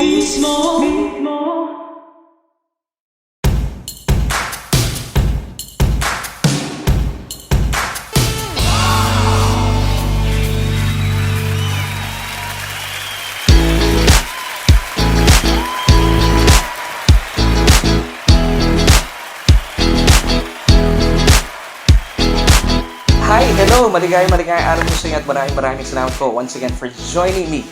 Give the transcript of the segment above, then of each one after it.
Hi! Hello! Maligayang araw po sa inyo at maraming salamat po once again for joining me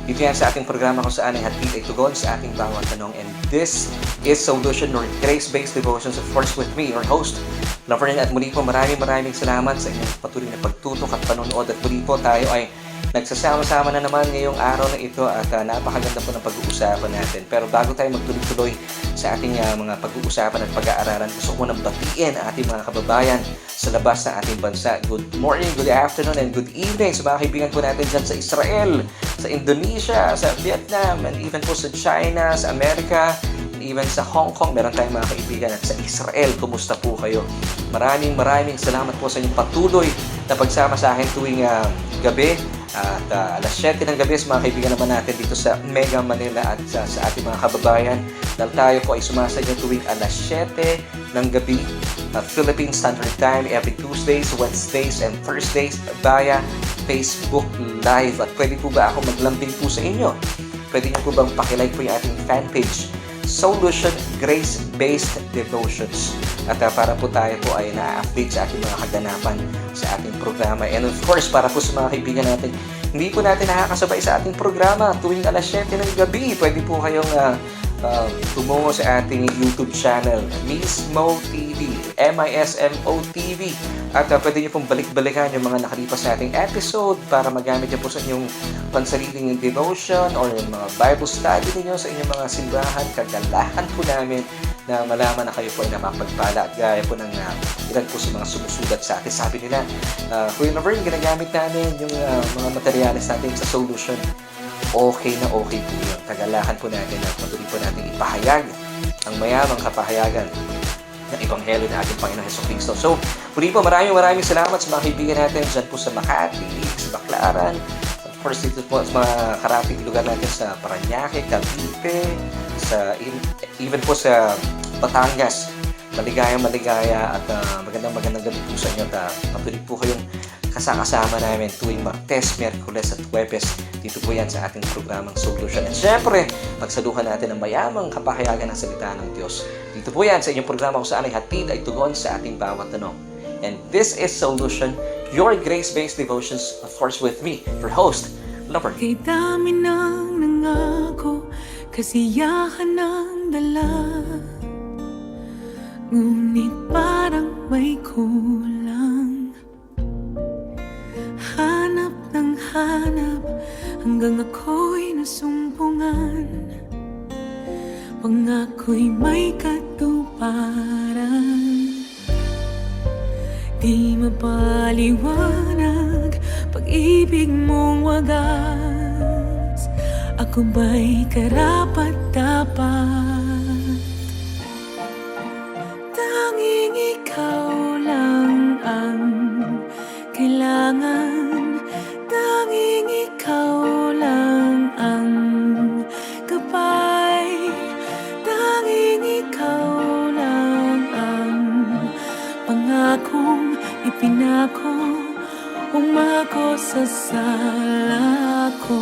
dito yan sa ating programa kung saan ay hatid ay tugon sa ating bawat tanong. And this is SOULution, or Grace-Based Devotions, of course, with me, your host, Verne. At muli po maraming salamat sa inyong patuloy na pagtutok at panonood. At muli po tayo ay nagsasama-sama na naman ngayong araw na ito at napakaganda po ng pag-uusapan natin. Pero bago tayo magtuloy-tuloy sa ating mga pag-uusapan at pag-aaralan, gusto ko nang batiin ang ating mga kababayan sa labas ng ating bansa. Good morning, good afternoon, and good evening sa mga kaibigan po natin dyan sa Israel, sa Indonesia, sa Vietnam, and even po sa China, sa Amerika, and even sa Hong Kong. Meron tayong mga kaibigan at sa Israel. Kumusta po kayo? Maraming salamat po sa inyong patuloy na pagsama sa akin tuwing gabi. At alas 7 ng gabi sa mga kaibigan naman natin dito sa Mega Manila at sa ating mga kababayan. Dahil tayo po ay sumasadyo tuwing alas 7 ng gabi Philippine Standard Time every Tuesdays, Wednesdays, and Thursdays via Facebook Live. At pwede po ba ako maglambing po sa inyo? Pwede niyo po bang pakilike po yung ating fanpage, SOULution Grace-Based Devotions. At para po tayo po ay na-update sa ating mga kaganapan sa ating programa. And of course, para po sa mga kaibigan natin, hindi po natin nakakasabay sa ating programa tuwing alas 7 ng gabi. Pwede po kayong tumungo sa ating YouTube channel, MISMOtv, MISMOtv. At pwede nyo pong balik-balikan yung mga nakalipas sa ating episode para magamit nyo po sa inyong pansariling devotion or yung mga Bible study ninyo sa inyong mga simbahan. Kagalahan po namin na malaman na kayo po ay napapagpala at gaya po ng ilan po sa mga sumusulat sa atin. Sabi nila, Kuya Verne, ginagamit namin yung mga materyales natin sa SOULution. Okay na okay po yun. Tagalakan po natin at patuloy po natin ipahayag ang mayamang kapahayagan ng Ebanghelyo ng ating Panginoon Jesucristo. So, muli po maraming salamat sa mga kaibigan natin dyan po sa Makati, sa Baclaran, of course dito po sa mga karating lugar natin sa Parañaque, Cavite, even po sa Batangas. Maligaya at magandang gabi po sa inyo at patuloy po kayong kasama namin tuwing Martes, Miyerkules at Huwebes. Dito po yan sa ating programang SOULution. At syempre, pagsaluhan natin ang mayamang kapahayagan ng salita ng Diyos. Dito po yan sa inyong programa kung saan ay hatid ay tugon sa ating bawat tanong. And this is SOULution, your grace-based devotions, of course with me, your host, Laban. Kay dami nang nangako, kasiyahan ng dala, ngunit parang may kulang. Hanap ng hanap hanggang ako'y nasumpungan. Pangako'y may katuparan. Di mapaliwanag pag-ibig mong wagas. Ako ba'y karapat-dapat? Tanging ikaw lang ang kailangan. Tanging ikaw lang ang gabay. Tanging ikaw lang ang pangakong ipinako. Umako sa sala ko.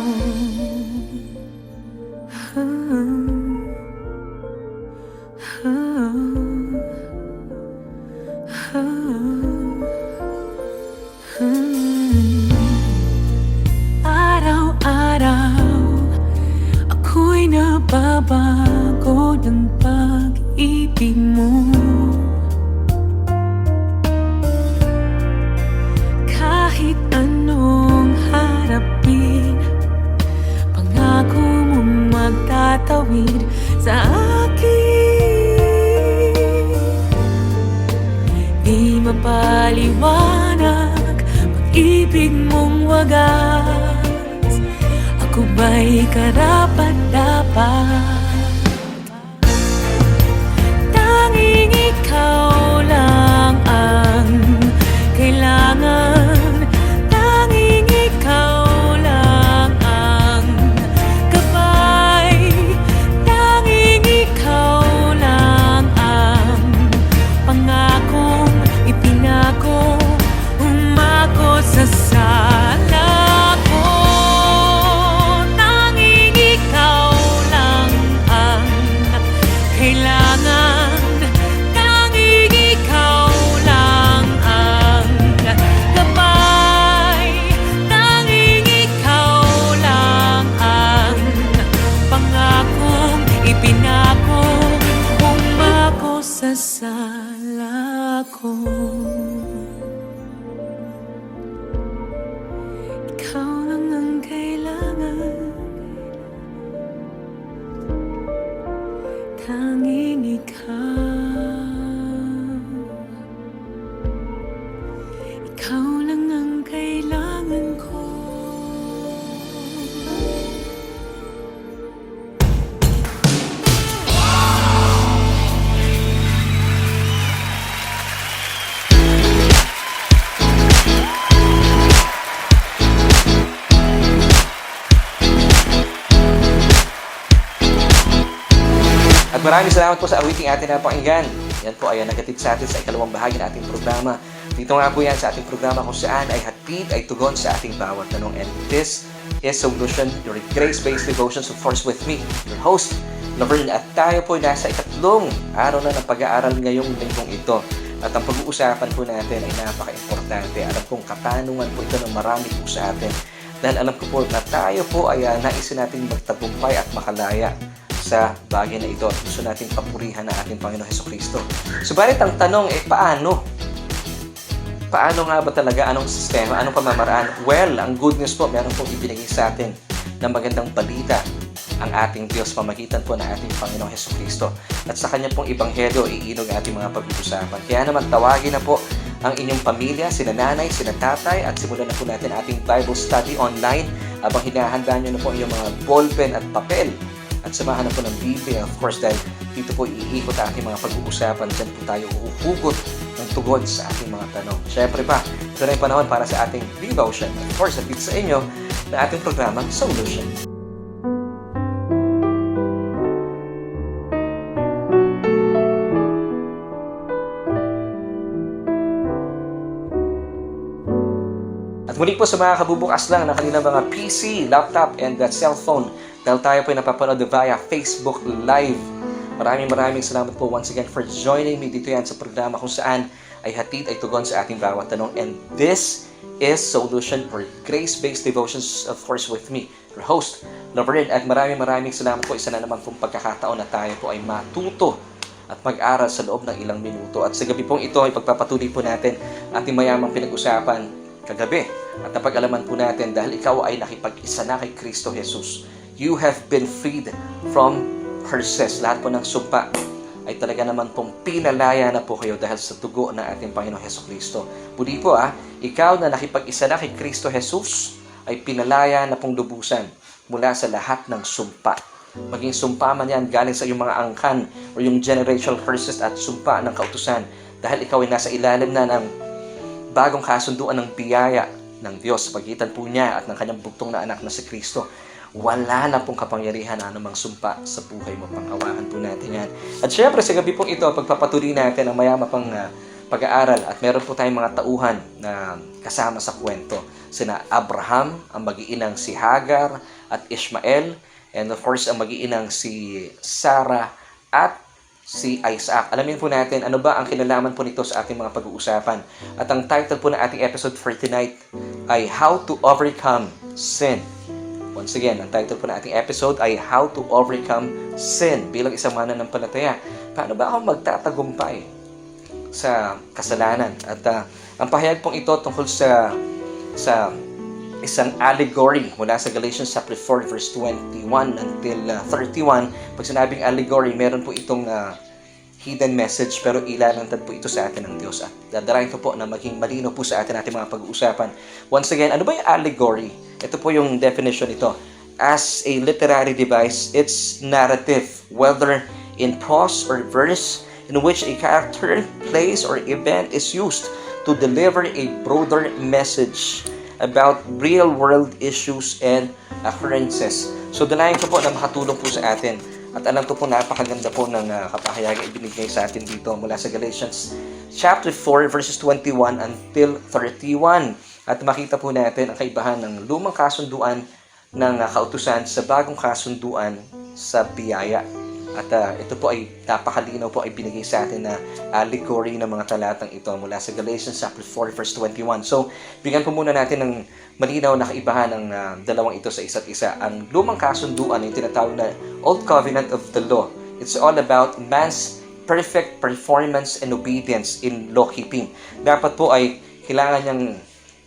Araw-araw ako'y nababago ng pag-ibig mo. Kahit anong harapin, pangako mo magtatawid sa akin. Di mapaliwanag pag-ibig mong wagas. Ako ba'y karapat-dapat? Tanging ikaw lang ang kailangan. Tanging ikaw lang ang gabay. ikaw lang ang kailangan. Tanging ikaw lang ang kailangan ko. At maraming salamat po sa awiting atin na pakinggan. Yan po ay nagatid sa atin sa ikalawang bahagi ng ating programa. Dito nga po yan sa ating programa kung saan ay hatid ay tugon sa ating bawat tanong. And this is SOULution, your grace-based devotions, of course, with me, your host, Verne. At tayo po nasa ikatlong araw na ng pag-aaral ngayong linggong ito. At ang pag-uusapan po natin ay napaka-importante. Alam kong katanungan po ito ng marami po sa atin. Dahil alam ko po na tayo po ay naisin natin magtagumpay at makalaya sa bagay na ito at gusto nating papurihan ng ating Panginoon Hesukristo. Subalit ang tanong ay paano? Paano nga ba talaga? Anong sistema? Anong pamamaraan? Well, ang good news po, meron pong ibinigay sa atin ng magandang balita ang ating Diyos pamagitan po ng ating Panginoong Hesukristo. At sa kanya pong ebanghelyo, iinog ang ating mga pag-uusapan. Kaya naman tawagin na po ang inyong pamilya, sina nanay, sina tatay, at simulan na po natin ating Bible study online habang hinahanda nyo na po yung mga ballpen at papel. At samahan na po ng Biblia, of course, dahil dito po iikot ang ating mga pag-uusapan. Diyan po tayo uhugot ng tugon sa ating mga tanong. Siyempre pa, ito na yung panahon para sa ating devotion. Of course, at dito sa inyo na ating programang SOULution. At muli po sa mga kabubukas lang ng kanilang mga PC, laptop, and cellphone, dahil tayo po ay napapanood via Facebook Live. Maraming salamat po once again for joining me dito yan sa programa kung saan ay hatid ay tugon sa ating bawat tanong. And this is SOULution, or grace-based devotions, of course, with me, your host, Verne. At maraming salamat po. Isa na naman pong pagkakataon na tayo po ay matuto at mag-aral sa loob ng ilang minuto. At sa gabi pong ito ay pagpapatuloy po natin ating mayamang pinag-usapan kagabi. At napag-alaman po natin dahil ikaw ay nakipag-isa na kay Kristo Jesus. You have been freed from curses. Lahat po ng sumpa ay talaga naman pong pinalaya na po kayo dahil sa dugo ng ating Panginoong Hesukristo. Muli po ikaw na nakipag-isa na kay Kristo Jesus ay pinalaya na pong lubusan mula sa lahat ng sumpa. Maging sumpa man yan galing sa iyong mga angkan o yung generational curses at sumpa ng kautusan. Dahil ikaw ay nasa ilalim na ng bagong kasunduan ng biyaya ng Diyos, pagitan po niya at ng kanyang bugtong na anak na si Kristo. Wala na pong kapangyarihan na anumang sumpa sa buhay mo. Pang-awakan po natin yan. At syempre sa gabi pong ito, pagpapatuloy natin ang mayama pang pag-aaral. At meron po tayong mga tauhan na kasama sa kwento. Sina Abraham, ang mag-iinang si Hagar at Ishmael. And of course, ang mag-iinang si Sarah at si Isaac. Alamin po natin ano ba ang kinalaman po nito sa ating mga pag-uusapan. At ang title po ng ating episode for tonight ay How to Overcome Sin. Once again, ang title po ng ating episode ay How to Overcome Sin. Bilang isang mananampalataya, paano ba ako magtatagumpay sa kasalanan? At ang pahayag pong ito tungkol sa isang allegory mula sa Galatians chapter 4 verse 21 until 31. Pag sinabing allegory, meron po itong hidden message pero ilalantad po ito sa atin ng Diyos. At dadarahin ko po na maging malino po sa atin mga pag-uusapan. Once again, ano ba yung allegory? Ito po yung definition nito. As a literary device, it's narrative, whether in prose or verse, in which a character, place, or event is used to deliver a broader message about real-world issues and occurrences. So, dalayan ko po na makatulong po sa atin. At alam ko po napakaganda po ng kapahayagan ibinigay sa atin dito mula sa Galatians chapter 4 verses 21 until 31. At makita po natin ang kaibahan ng lumang kasunduan ng kautusan sa bagong kasunduan sa biyaya. At ito po ay napakalinaw po ay binigay sa atin na allegory ng mga talatang ito mula sa Galatians chapter 4 verse 21. So, bigyan po muna natin ng malinaw na kaibahan ng dalawang ito sa isa't isa. Ang lumang kasunduan, yung tinatawag na Old Covenant of the Law. It's all about man's perfect performance and obedience in law-keeping. Dapat po ay kailangan niyang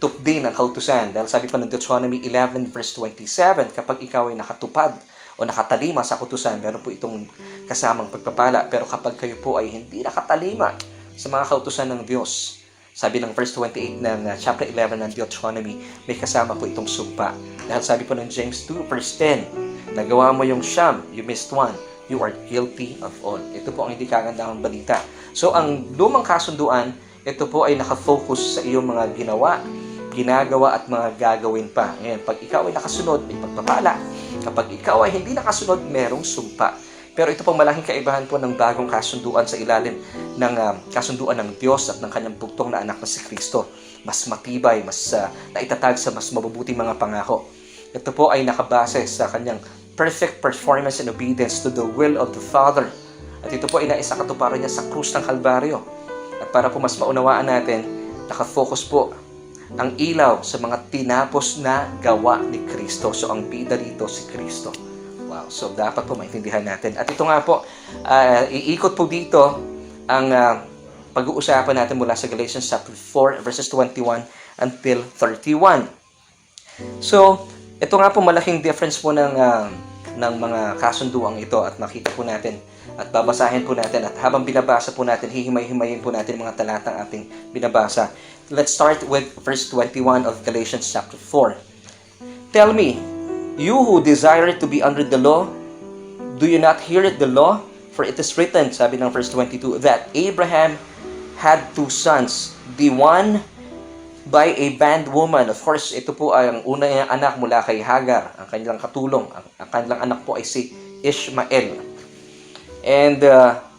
tupdi ng kautusan. Dahil sabi pa ng Deuteronomy 11 verse 27, kapag ikaw ay nakatupad o nakatalima sa kautusan, meron po itong kasamang pagpapala. Pero kapag kayo po ay hindi nakatalima sa mga kautusan ng Diyos, sabi ng verse 28 ng chapter 11 ng Deuteronomy, may kasama po itong sumpa. Dahil sabi po ng James 2 verse 10, nagawa mo yung siyam, you missed one, you are guilty of all. Ito po ang hindi kagandahang balita. So ang lumang kasunduan, ito po ay nakafocus sa iyong mga ginawa, ginagawa at mga gagawin pa. Ngayon, pag ikaw ay nakasunod, may pagpapala. Kapag ikaw ay hindi nakasunod, merong sumpa. Pero ito pong malaking kaibahan po ng bagong kasunduan sa ilalim ng kasunduan ng Diyos at ng kanyang bugtong na anak na si Kristo. Mas matibay, mas naitatag sa mas mabubuting mga pangako. Ito po ay nakabase sa kanyang perfect performance and obedience to the will of the Father. At ito po ay naisakatuparan niya sa krus ng Kalbaryo. At para po mas maunawaan natin, nakafocus po ang ilaw sa mga tinapos na gawa ni Kristo. So ang bida dito si Kristo. Wow, so dapat po maintindihan natin. At ito nga po, iikot po dito ang pag-uusapan natin mula sa Galatians chapter 4 verses 21 until 31. So, ito nga po malaking difference po ng mga kasunduang ito at makita po natin at babasahin po natin at habang binabasa po natin, hihimay-himayin po natin mga talatang ating binabasa. Let's start with verse 21 of Galatians chapter 4. Tell me, you who desire to be under the law, do you not hear it the law? For it is written, sabi ng verse 22, that Abraham had two sons, the one by a bondwoman. Of course, ito po ay ang una niyang anak mula kay Hagar, ang kanilang katulong. Ang kanilang anak po ay si Ishmael. And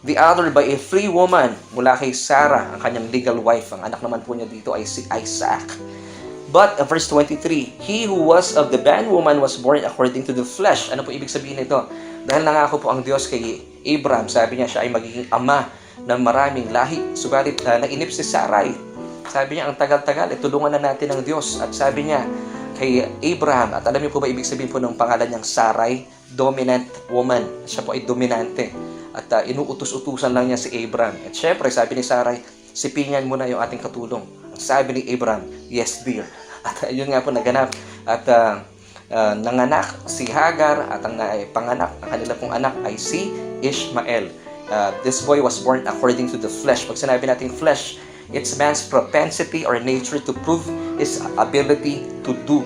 the other by a free woman mula kay Sarah, ang kanyang legal wife. Ang anak naman po niya dito ay si Isaac. But, verse 23, he who was of the bondwoman was born according to the flesh. Ano po ibig sabihin nito? Dahil nangako po ang Diyos kay Abraham, sabi niya siya ay magiging ama ng maraming lahi. Subalit, nainip si Sarai. Sabi niya, ang tagal-tagal, tulungan na natin ng Diyos. At sabi niya kay Abraham, at alam niyo po ba ibig sabihin po ng pangalan niyang Sarai? Dominant woman. Siya po ay dominante. At inuutos-utusan lang niya si Abraham. At syempre, sabi ni Sarai, sipingan mo na yung ating katulong. Sabi ni Abraham, yes dear. At yun nga po naganap. At nanganak si Hagar at ang panganak, ang kanila pong anak ay si Ishmael. This boy was born according to the flesh. Pag sinabi natin flesh, it's man's propensity or nature to prove his ability to do.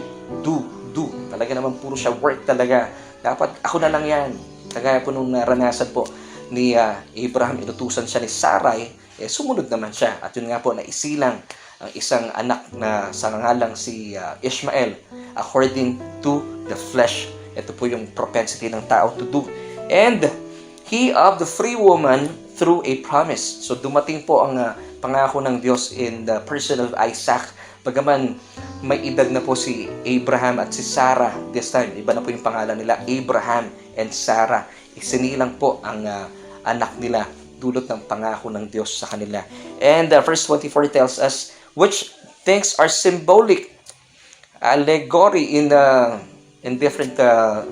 Talaga naman puro siya work talaga. Dapat ako na lang yan. Kagaya po nung naranasan po ni Abraham, inutusan siya ni Sarai, sumunod naman siya. At yun nga po, naisilang ang isang anak na sa ngalang si Ishmael according to the flesh. Ito po yung propensity ng tao to do. And he of the free woman through a promise. So dumating po ang pangako ng Diyos in the person of Isaac. Bagaman may edad na po si Abraham at si Sarah this time. Iba na po yung pangalan nila, Abraham and Sarah. Isinilang po ang anak nila dulot ng pangako ng Diyos sa kanila. And verse 24 tells us, which things are symbolic, allegory in different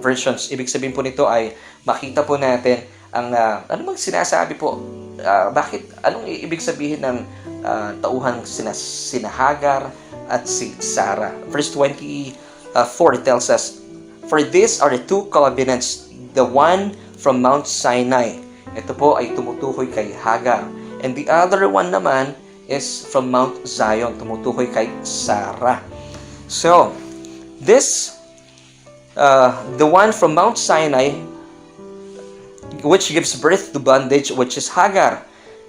versions. Ibig sabihin po nito ay makita po natin ang ano bang sinasabi po, anong ibig sabihin ng tauhang sina Hagar at si Sarah. Verse 24 tells us, for these are the two covenants, the one from Mount Sinai. Ito po ay tumutukoy kay Hagar. And the other one naman is from Mount Zion, tumutukoy kay Sarah. So, this, the one from Mount Sinai, which gives birth to bondage, which is Hagar.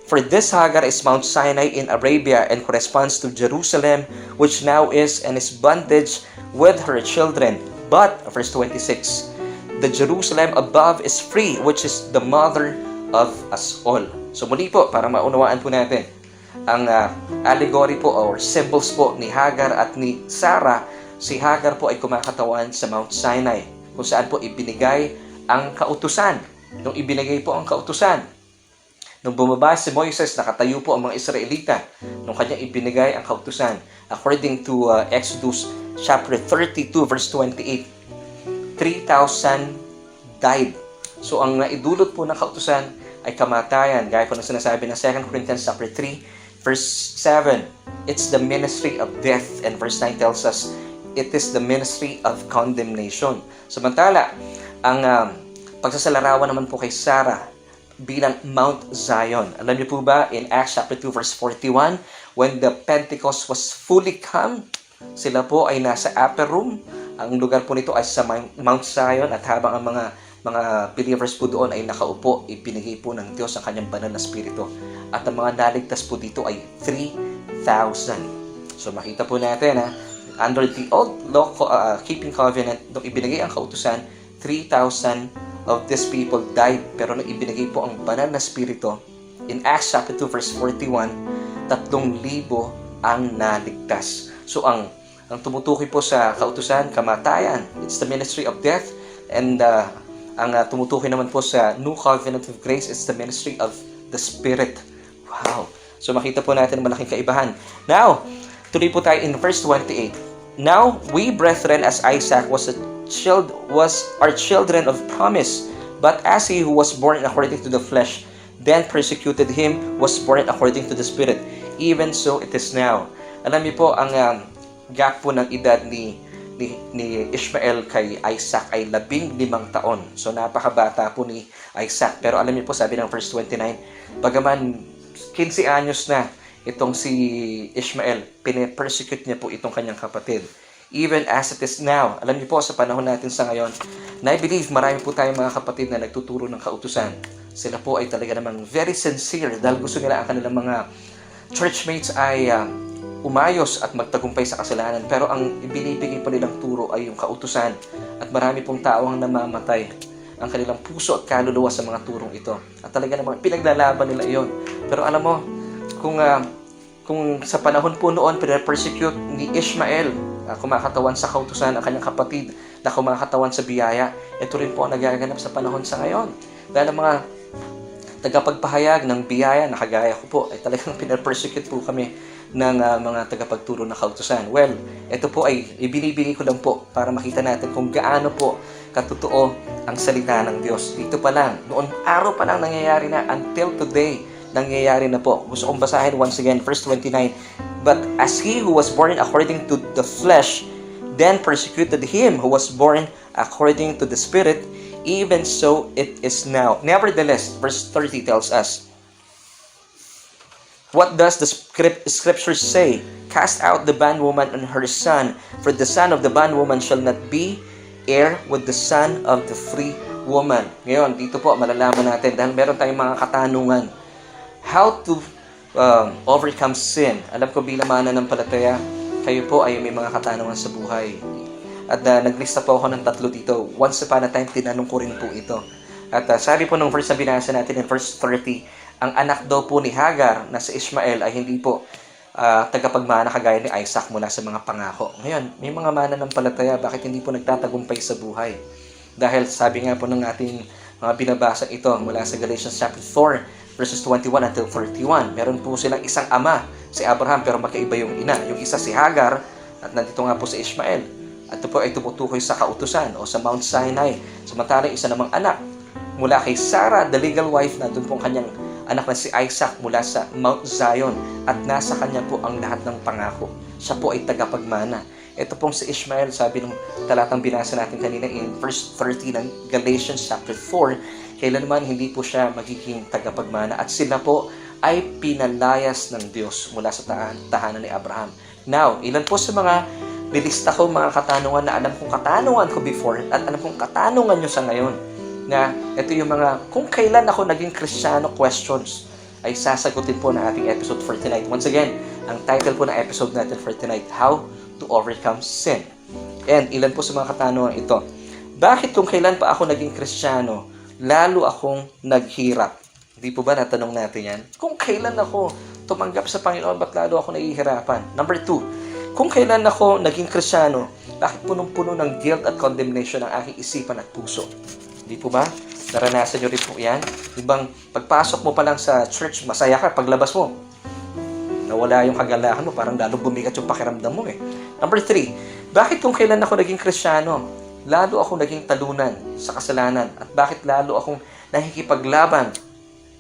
For this Hagar is Mount Sinai in Arabia and corresponds to Jerusalem, which now is and is bondage with her children. But, verse 26, the Jerusalem above is free, which is the mother of us all. So muli po, para maunawaan po natin, ang allegory po or symbols po ni Hagar at ni Sarah, si Hagar po ay kumakatawan sa Mount Sinai, kung saan po ibinigay ang kautusan. Nung ibinigay po ang kautusan, nung bumaba si Moises, nakatayo po ang mga Israelita, nung kanyang ibinigay ang kautusan. According to Exodus chapter 32 verse 28, 3,000 died. So ang naidulot po ng kautusan ay kamatayan. Gaya po ng sinasabi ng 2 Corinthians chapter 3 Verse 7, it's the ministry of death. And verse 9 tells us, it is the ministry of condemnation. Samantala, ang pagsasalarawan naman po kay Sarah bilang Mount Zion. Alam niyo po ba, in Acts chapter 2 verse 41, when the Pentecost was fully come, sila po ay nasa upper room. Ang lugar po nito ay sa Mount Zion, at habang ang mga believers po doon ay nakaupo, ipinigay po ng Diyos ang kanyang banal na spirito. At ang mga naligtas po dito ay 3,000. So makita po natin, under the old law keeping covenant, nung ibinigay ang kautusan, 3,000 of these people died. Pero nung ibinigay po ang banal na spirito, in Acts chapter 2 verse 41, 3,000 ang naligtas. So ang tumutukoy po sa kautusan, kamatayan, it's the ministry of death. And ang tumutukoy naman po sa New Covenant of Grace, it's the ministry of the Spirit. Wow! So makita po natin ang malaking kaibahan. Now, tuloy po tayo in verse 28. Now, we brethren, as Isaac was our children of promise, but as he who was born according to the flesh, then persecuted him, was born according to the Spirit. Even so it is now. Alam niyo po, ang gap po ng edad ni Ishmael kay Isaac ay 15 taon. So napakabata po ni Isaac. Pero alam niyo po, sabi ng verse 29, bagaman 15 anyos na itong si Ishmael, pine-persecute niya po itong kanyang kapatid. Even as it is now, alam niyo po, sa panahon natin sa ngayon, na I believe marami po tayong mga kapatid na nagtuturo ng kautusan. Sila po ay talaga namang very sincere dahil gusto nila ang kanilang mga churchmates ay umayos at magtagumpay sa kasalanan. Pero ang ibinibigay po nilang turo ay yung kautusan. At marami pong tao ang namamatay ang kanilang puso at kaluluwa sa mga turong ito. At talaga namang pinaglalaban nila iyon. Pero alam mo, kung sa panahon po noon, pina-persecute ni Ishmael, kumakatawan sa kautusan ang kanyang kapatid na kumakatawan sa biyaya, ito rin po ang nagaganap sa panahon sa ngayon. Dahil ang mga tagapagpahayag ng biyaya na kagaya ko po, ay talagang pina-persecute po kami ng mga tagapagturo na kautusan. Well, ito po ay ibinibigay ko lang po para makita natin kung gaano po katotoo ang salita ng Diyos. Dito pa lang, noon araw pa lang nangyayari na, until today, nangyayari na po. Gusto kong basahin once again, verse 29. But as he who was born according to the flesh, then persecuted him who was born according to the Spirit, even so it is now. Nevertheless, verse 30 tells us, what does the scripture say? Cast out the bondwoman and her son, for the son of the bondwoman shall not be heir with the son of the free woman. Ngayon, dito po malalaman natin, dahil meron tayong mga katanungan. How to overcome sin. Alam ko bilang mananampalataya, kayo po ay may mga katanungan sa buhay. At naglista po ako ng 3 dito. Once upon a time, tinanong ko rin po ito. At sabi po nung verse na binasa natin in verse 30, ang anak daw po ni Hagar na si Ishmael ay hindi po tagapagmana kagaya ni Isaac mula sa mga pangako. Ngayon, may mga mananampalataya, bakit hindi po nagtatagumpay sa buhay? Dahil sabi nga po ng ating mga binabasa ito mula sa Galatians chapter 4, verses 21 until 41. Meron po silang isang ama, si Abraham, pero magkaiba yung ina. Yung isa si Hagar, at nandito nga po si Ishmael. At ito po ay tumutukoy sa kautusan o sa Mount Sinai. Samantalang isa namang anak mula kay Sarah, the legal wife, nandun po ang kanyang anak na si Isaac mula sa Mount Zion. At nasa kanya po ang lahat ng pangako. Siya po ay tagapagmana. Ito pong si Ishmael, sabi ng talatang binasa natin kanina in verse 30 ng Galatians chapter 4, kailanman hindi po siya magiging tagapagmana at sila po ay pinalayas ng Diyos mula sa tahanan ni Abraham. Now, ilan po sa mga nilista ko mga katanungan na alam kong katanungan ko before at alam kong katanungan nyo sa ngayon, na ito yung mga kung kailan ako naging Kristiyano questions ay sasagutin po na ating episode for tonight. Once again, ang title po ng episode natin for tonight, How to Overcome Sin. And ilan po sa mga katanungan ito, bakit kung kailan pa ako naging Kristiyano, lalo akong naghirap? Hindi po ba natanong natin yan? Kung kailan ako tumanggap sa Panginoon, ba't lalo ako nahihirapan? Number 2, kung kailan ako naging Kristiyano, bakit punong-puno ng guilt at condemnation ang aking isipan at puso? Hindi po ba? Naranasan nyo rin po yan? Ibang pagpasok mo pa lang sa church, masaya ka. Paglabas mo, nawala yung kagalakan mo, parang lalo bumigat yung pakiramdam mo eh. Number 3, bakit kung kailan ako naging Kristiyano, lalo akong naging talunan sa kasalanan? At bakit lalo akong nakikipaglaban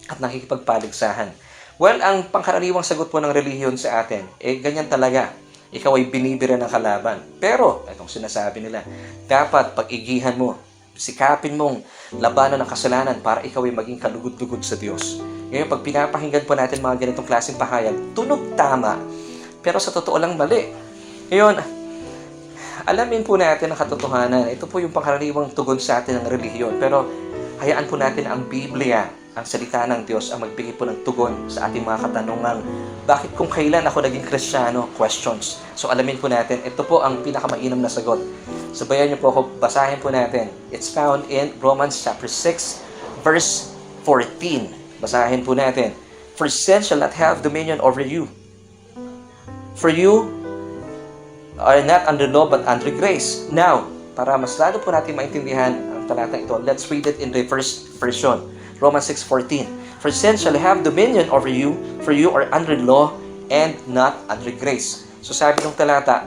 at nakikipagpaligsahan? Well, ang pangkaraniwang sagot po ng relihiyon sa atin, ganyan talaga. Ikaw ay binibira ng kalaban. Pero, itong sinasabi nila, dapat pag-igihan mo, sikapin mong labanan ng kasalanan para ikaw ay maging kalugod-lugod sa Diyos. Ngayon, pag pinapakinggan po natin mga ganitong klaseng pahayag, tunog tama, pero sa totoo lang mali. Ngayon, alamin po natin ang katotohanan. Ito po yung pangkaraniwang tugon sa atin ng relihiyon. Pero, hayaan po natin ang Biblia, ang salita ng Diyos, ang magbigay po ng tugon sa ating mga katanungan. Bakit kung kailan ako naging Kristiyano? Questions. So alamin po natin, ito po ang pinakamainam na sagot. Sabayan niyo po ako, basahin po natin. It's found in Romans chapter 6, verse 14. Basahin po natin. For sin shall not have dominion over you. For you are not under law but under grace. Now, para mas lalo po natin maintindihan ang talatang ito, let's read it in the first version. Romans 6:14. For sin shall have dominion over you, for you are under law and not under grace. So sabi ng talata,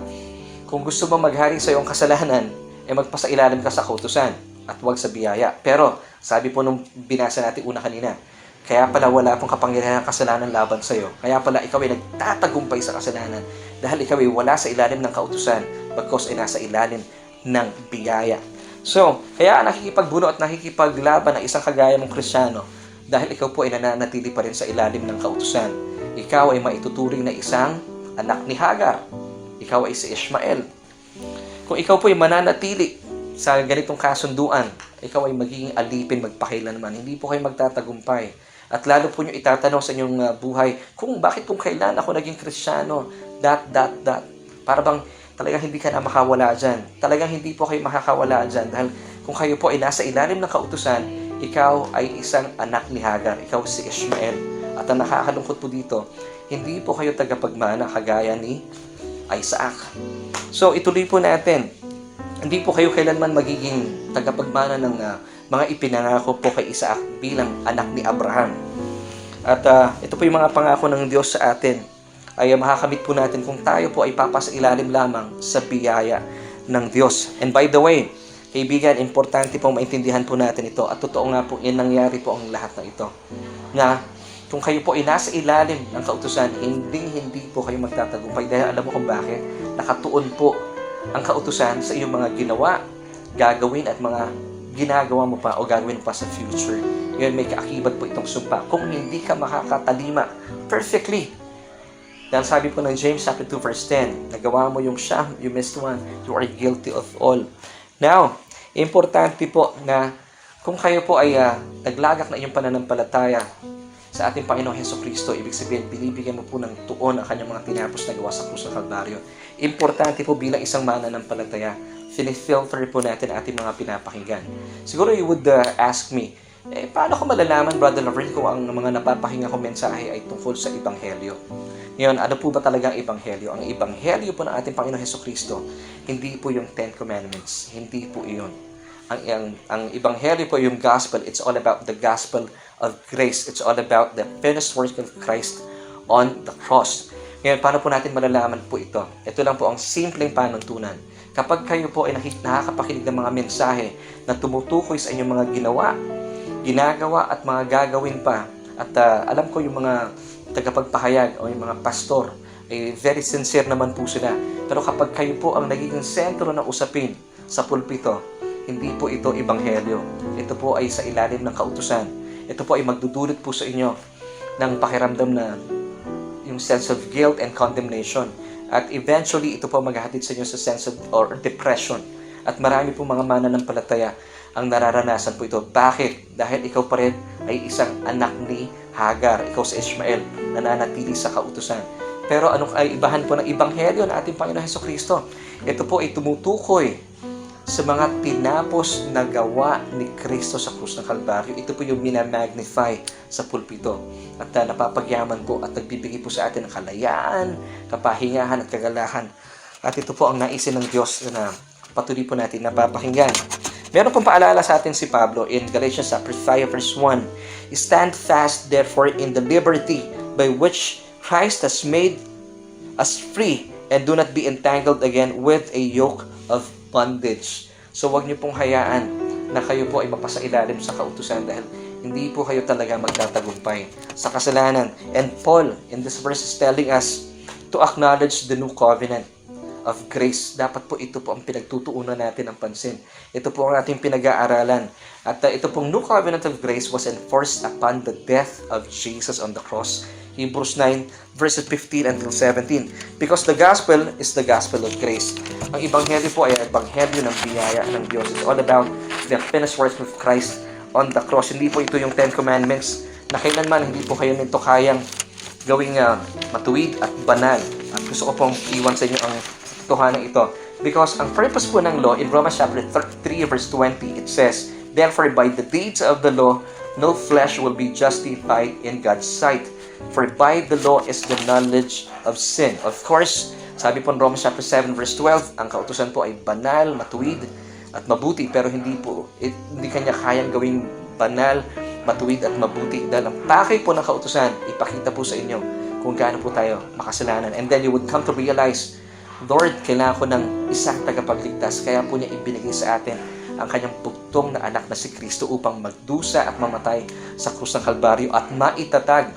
kung gusto mo maghari sa iyong kasalanan, magpasailalim ka sa kautusan at huwag sa biyaya. Pero, sabi po nung binasa natin una kanina, kaya pala wala pong kapangyarihan ng kasalanan laban sa iyo. Kaya pala ikaw ay nagtatagumpay sa kasalanan dahil ikaw ay wala sa ilalim ng kautusan, bagkos ay nasa ilalim ng biyaya. So, kaya nakikipagbuno at nakikipaglaban ng isang kagaya mong Kristiyano dahil ikaw po ay nananatili pa rin sa ilalim ng kautusan. Ikaw ay maituturing na isang anak ni Hagar. Ikaw ay si Ishmael. Kung ikaw po ay mananatili sa ganitong kasunduan, ikaw ay magiging alipin magpakailanman. Hindi po kayo magtatagumpay. At lalo po nyo itatanong sa inyong buhay, bakit kung kailan ako naging Kristiyano, ... Para bang talagang hindi ka na makawala dyan. Talagang hindi po kayo makakawala dyan dahil kung kayo po ay nasa ilalim ng kautusan, ikaw ay isang anak ni Hagar. Ikaw si Ishmael. At ang nakakalungkot po dito, hindi po kayo tagapagmana kagaya ni Isaac. So, ituloy po natin. Hindi po kayo kailanman magiging tagapagmana ng mga ipinangako po kay Isaac bilang anak ni Abraham. At ito po yung mga pangako ng Diyos sa atin ay makakamit po natin kung tayo po ay papasailalim lamang sa biyaya ng Diyos. And by the way, kaibigan, importante pong maintindihan po natin ito at totoo nga po yan nangyari po ang lahat ng ito. Na kung kayo po ay nasa ilalim ng kautusan, hindi po kayo magtatagumpay dahil alam mo kung bakit? Nakatuon po ang kautusan sa iyong mga ginawa, gagawin at mga ginagawa mo pa o gagawin mo pa sa future. Ngayon may kaakibat po itong sumpa. Kung hindi ka makakatalima perfectly, dahil sabi po ng James chapter 2 verse 10, nagawa mo yung siyam, you missed one, you are guilty of all. Now, importante po na kung kayo po ay naglagak na inyong pananampalataya sa ating Panginoong Hesukristo, ibig sabihin, binibigyan mo po ng tuon ang kanyang mga tinapos na gawa sa krus ng Kalbaryo. Importante po bilang isang mananampalataya, filter po natin ating mga pinapakinggan. Siguro you would ask me, paano ko malalaman, Brother Laverne, kung ang mga napapakinggan kong mensahe ay tungkol sa Ebanghelyo? Ngayon, ano po ba talagang Ebanghelyo? Ang Ebanghelyo po ng ating Panginoong Hesukristo, hindi po yung 10 Commandments. Hindi po iyon. Ang Ebanghelyo po yung Gospel. It's all about the Gospel of grace. It's all about the finished work of Christ on the cross. Ngayon, paano po natin malalaman po ito? Ito lang po ang simpleng panuntunan. Kapag kayo po ay nakakapakinig ng mga mensahe na tumutukoy sa inyong mga ginagawa at mga gagawin pa, at alam ko yung mga tagapagpahayag o yung mga pastor, very sincere naman po sila. Pero kapag kayo po ang nagiging sentro ng usapin sa pulpito, hindi po ito Ebanghelyo. Ito po ay sa ilalim ng kautusan. Ito po ay magdudulot po sa inyo ng pakiramdam na yung sense of guilt and condemnation. At eventually, ito po maghahatid sa inyo sa sense of or depression. At marami po mga mananampalataya ang nararanasan po ito. Bakit? Dahil ikaw pa rin ay isang anak ni Hagar. Ikaw si Ishmael, nananatili sa kautusan. Pero anong ay ibahan po ng Ebanghelyo ng ating Panginoon Hesukristo? Ito po ay tumutukoy sa mga tinapos na gawa ni Kristo sa krus ng Kalbaryo. Ito po yung minamagnify sa pulpito. At napapagyaman po at nagbibigay po sa atin ng kalayaan, kapahingahan at kagalahan. At ito po ang naisin ng Diyos na patuloy po natin napapakinggan. Meron pong paalala sa atin si Pablo in Galatians chapter 5 verse 1. Stand fast therefore in the liberty by which Christ has made us free, and do not be entangled again with a yoke of bondage. So wag niyo pong hayaan na kayo po ay mapasailalim sa kautusan dahil hindi po kayo talaga magtatagumpay sa kasalanan. And Paul, in this verse, is telling us to acknowledge the new covenant of grace. Dapat po ito po ang pinagtutuunan natin ng pansin. Ito po ang ating pinag-aaralan. At ito pong new covenant of grace was enforced upon the death of Jesus on the cross. Hebrews 9, verses 15 until 17. Because the gospel is the gospel of grace. Ang ebanghelyo po ay ebanghelyo ng biyaya ng Diyos. It's all about the finished work of Christ on the cross. Hindi po ito yung Ten Commandments na kailanman hindi po kayo nito kayang gawing matuwid at banal. At gusto ko pong iwan sa inyo ang totohanan ito. Because ang purpose po ng law in Romans chapter 3 verse 20, it says, therefore by the deeds of the law, no flesh will be justified in God's sight. For by the law is the knowledge of sin. Of course, sabi po in Romans chapter 7 verse 12, ang kautusan po ay banal, matuwid, at mabuti. Pero hindi kanya kayang gawing banal, matuwid, at mabuti. Dahil ang pakay po ng kautusan, ipakita po sa inyo kung gaano po tayo makasalanan. And then you would come to realize, Lord, kailangan ko ng isang tagapagligtas. Kaya po niya ibinigay sa atin ang kanyang bugtong na anak na si Kristo upang magdusa at mamatay sa krus ng Kalbaryo at maitatag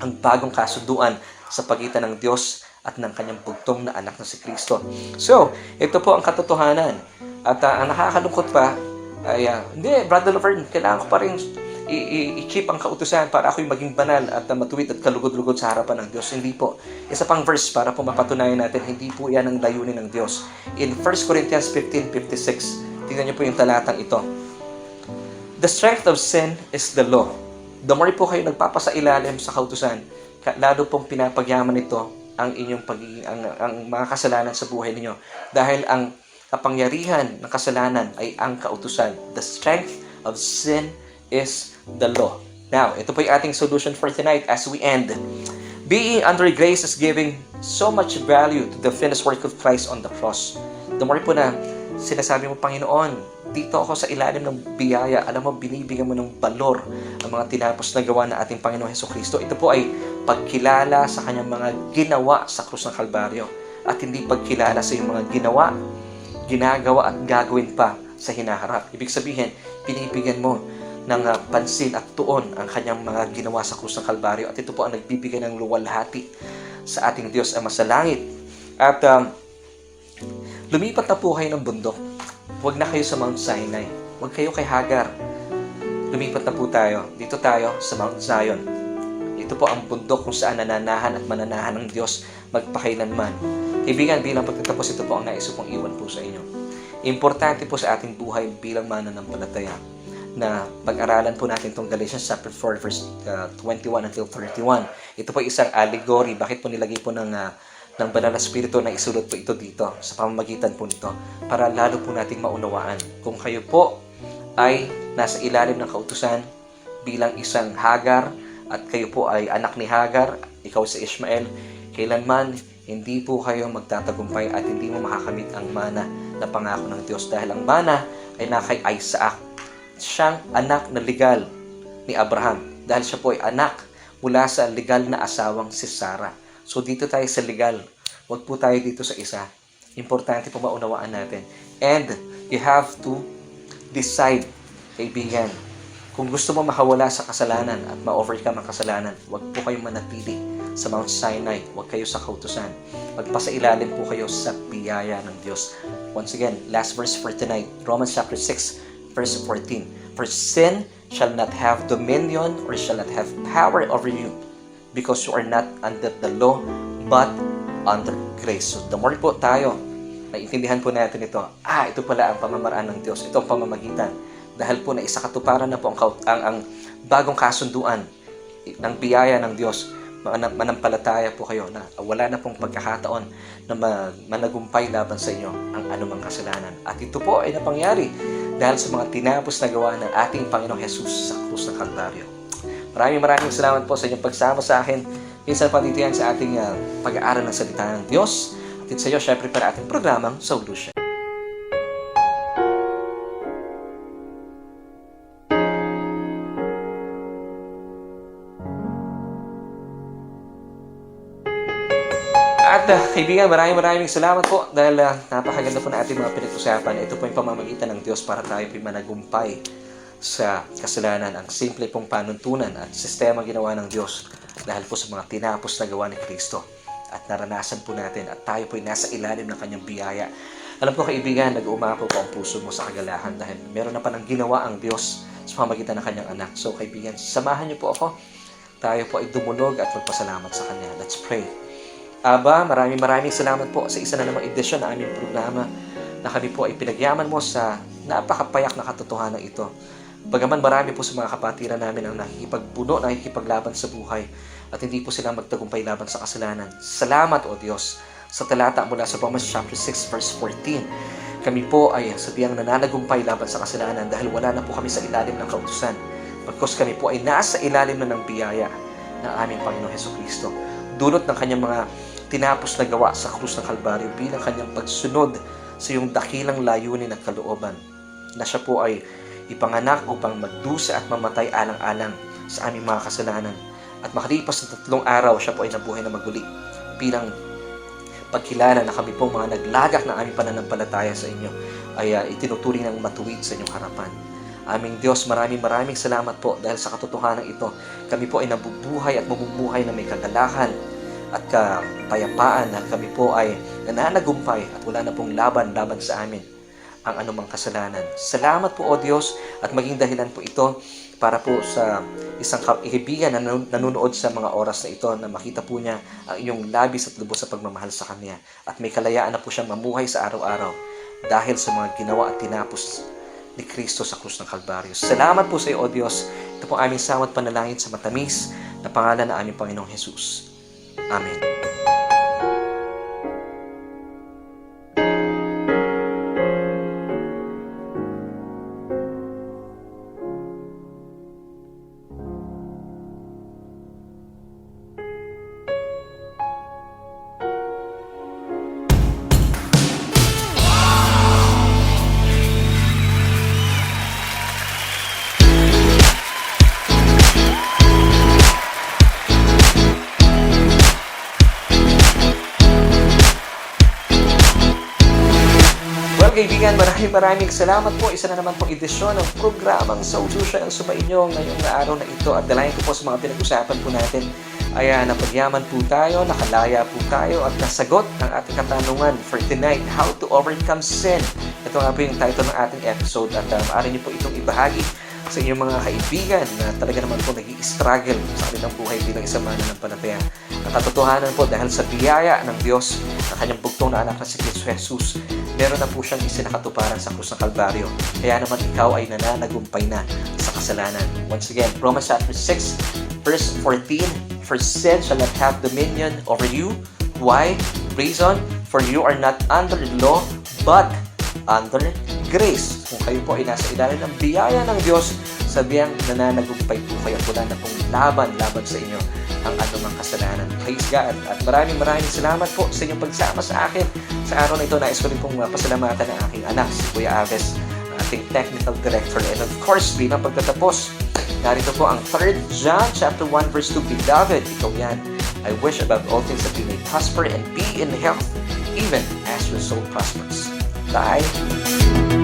ang bagong kasunduan sa pagitan ng Diyos at ng kanyang bugtong na anak na si Kristo. So, ito po ang katotohanan. At ang nakakalungkot pa, ay, hindi, Brother Verne, kailangan ko pa rin i-keep ang kautusan para ako'y maging banal at matuwid at kalugod-lugod sa harapan ng Diyos. Hindi po. Isa pang verse para po mapatunayan natin, hindi po yan ang layunin ng Diyos. In 1 Corinthians 15:56, tingnan niyo po yung talatang ito. The strength of sin is the law. The more po kayo nagpapasailalim sa kautusan, lalo pong pinapagyaman nito ang inyong ang mga kasalanan sa buhay ninyo. Dahil ang kapangyarihan ng kasalanan ay ang kautusan. The strength of sin is the law. Now, ito po yung ating solution for tonight as we end. Being under grace is giving so much value to the finished work of Christ on the cross. The more po na sinasabi mo, Panginoon, dito ako sa ilalim ng biyaya. Alam mo, binibigyan mo ng balor ang mga tinapos na gawa ng ating Panginoon Hesukristo. Ito po ay pagkilala sa kanyang mga ginawa sa krus ng Kalbaryo. At hindi pagkilala sa iyong mga ginawa, ginagawa at gagawin pa sa hinaharap. Ibig sabihin, binibigyan mo ng pansin at tuon ang kanyang mga ginawa sa krus ng Kalbaryo. At ito po ang nagbibigay ng luwalhati sa ating Diyos ang masalangit. At lumipat na po kayo ng bundok. Huwag na kayo sa Mount Sinai. Huwag kayo kay Hagar. Lumipat na po tayo. Dito tayo sa Mount Zion. Ito po ang bundok kung saan nananahan at mananahan ng Diyos magpakailanman. Kaibigan, bilang pagtatapos, ito po ang nais kong iwan po sa inyo. Importante po sa ating buhay bilang mananampalataya na pag-aralan po natin itong Galatians chapter 4 verse 21 until 31. Ito po isang allegory. Bakit po nilagay po ng banal na spirito na isulot po ito dito sa pamamagitan po nito para lalo po nating maunawaan. Kung kayo po ay nasa ilalim ng kautusan bilang isang Hagar at kayo po ay anak ni Hagar, ikaw si Ishmael, kailanman hindi po kayo magtatagumpay at hindi mo makakamit ang mana na pangako ng Diyos dahil ang mana ay nakay Isaac. Siyang anak na legal ni Abraham dahil siya po ay anak mula sa legal na asawang si Sarah. So dito tayo sa legal. Huwag po tayo dito sa isa. Importante po maunawaan natin. And you have to decide, kaibigan, kung gusto mo makawala sa kasalanan at ma-overcome ang kasalanan, huwag po kayong manatili sa Mount Sinai. Huwag kayo sa kautusan. Magpasailalim po kayo sa biyaya ng Diyos. Once again, last verse for tonight, Romans chapter 6, verse 14. For sin shall not have dominion or shall not have power over you, because you are not under the law, but under grace. So, the more po tayo, naiintindihan po natin ito, ito pala ang pamamaraan ng Diyos, ito ang pamamagitan. Dahil po na isa katuparan na po ang bagong kasunduan ng biyaya ng Diyos, manampalataya po kayo na wala na pong pagkakataon na managumpay laban sa inyo ang anumang kasalanan. At ito po ay napangyari dahil sa mga tinapos na gawa ng ating Panginoong Jesus sa krus ng Kalbaryo. Maraming salamat po sa inyong pagsama sa akin. Minsan pa dito yan sa ating pag-aaral ng salita ng Diyos. At sa iyo, syempre para ating programang SOULution. At kaibigan, maraming salamat po dahil napakaganda po na ating mga pinag-usapan. Ito po yung pamamagitan ng Diyos para tayo managumpay sa kasalanan. Ang simple pong panuntunan at sistema ginawa ng Diyos dahil po sa mga tinapos na gawa ni Kristo. At naranasan po natin at tayo po ay nasa ilalim ng kanyang biyaya. Alam ko kaibigan, nag-umapaw po ang puso mo sa kagalahan dahil meron na pa ng ginawa ang Diyos sa pamagitan ng kanyang anak. So kaibigan, samahan niyo po ako. Tayo po ay dumulog at magpasalamat sa kanya. Let's pray. Aba, maraming salamat po sa isa na namang edisyon ng aming programa na kami po ay pinagyaman mo sa napakapayak na katotohanan ito. Bagaman marami po sa mga kapatiran namin ang nakikipagpuno, nakikipaglaban sa buhay at hindi po sila magtagumpay laban sa kasalanan. Salamat o Diyos sa talata mula sa Romans chapter 6 verse 14. Kami po ay sabiang nananagumpay laban sa kasalanan dahil wala na po kami sa ilalim ng kautusan. Pagkos kami po ay nasa ilalim na ng biyaya ng aming Panginoong Hesukristo. Dulot ng kanyang mga tinapos na gawa sa krus ng Kalbaryo bilang kanyang pagsunod sa iyong dakilang layunin at kalooban na siya po ay ipanganak upang magdusa at mamatay alang-alang sa aming mga kasalanan. At makalipas ng 3 araw, siya po ay nabuhay na maguli bilang pagkilala na kami po mga naglagak na aming pananampalataya sa inyo ay itinuturing ng matuwid sa inyong harapan. Aming Diyos, maraming salamat po dahil sa katotohanan ito, kami po ay nabubuhay at mamumuhay na may kagalahan at kapayapaan at kami po ay nananagumpay at wala na pong laban sa amin ang anumang kasalanan. Salamat po o Diyos at maging dahilan po ito para po sa isang kaibigan na nanonood sa mga oras na ito na makita po niya ang inyong labis at lubos sa pagmamahal sa Kanya at may kalayaan na po siyang mamuhay sa araw-araw dahil sa mga ginawa at tinapos ni Kristo sa krus ng Kalbaryo. Salamat po sa iyo, O Diyos. Ito po aming sawat panalangin sa matamis na pangalan ng aming Panginoong Jesus. Amen. Kaibigan, maraming salamat po. Isa na naman pong edisyon ng programang SOULution ang sumainyo ngayong araw na ito. At dalayan ko po sa mga pinag-usapan po natin ay napagyaman po tayo, nakalaya po tayo at nasagot ang ating katanungan for tonight, How to Overcome Sin. Ito nga po yung title ng ating episode at maaari niyo po itong ibahagi sa inyong mga kaibigan na talaga naman po nag-i-struggle sa kanilang buhay bilang isang mananampalataya. Ang katotohanan po dahil sa biyaya ng Diyos ng kanyang bugtong na anak na si Kristo Jesus, meron na po siyang isinakatuparan sa krus ng Kalbaryo. Kaya naman ikaw ay nananagumpay na sa kasalanan. Once again, Romans chapter 6 verse 14, For sin shall not have dominion over you. Why? Reason, for you are not under law, but under grace. Kung kayo po ay nasa ilalim ng biyaya ng Diyos, sabihang nananagumpay po kayo at wala na pong laban sa inyo ang anumang kasalanan. Praise God. At maraming salamat po sa inyong pagsama sa akin. Sa araw na ito, nais ko rin pong pasalamatan ng aking anak, si Kuya Huwebes, ang ating technical director. And of course, bilang pagtatapos, narito po ang 3 John chapter 1 verse 2, Beloved, ikaw yan, I wish above all things that you may prosper and be in health, even as your soul prospers. Bye!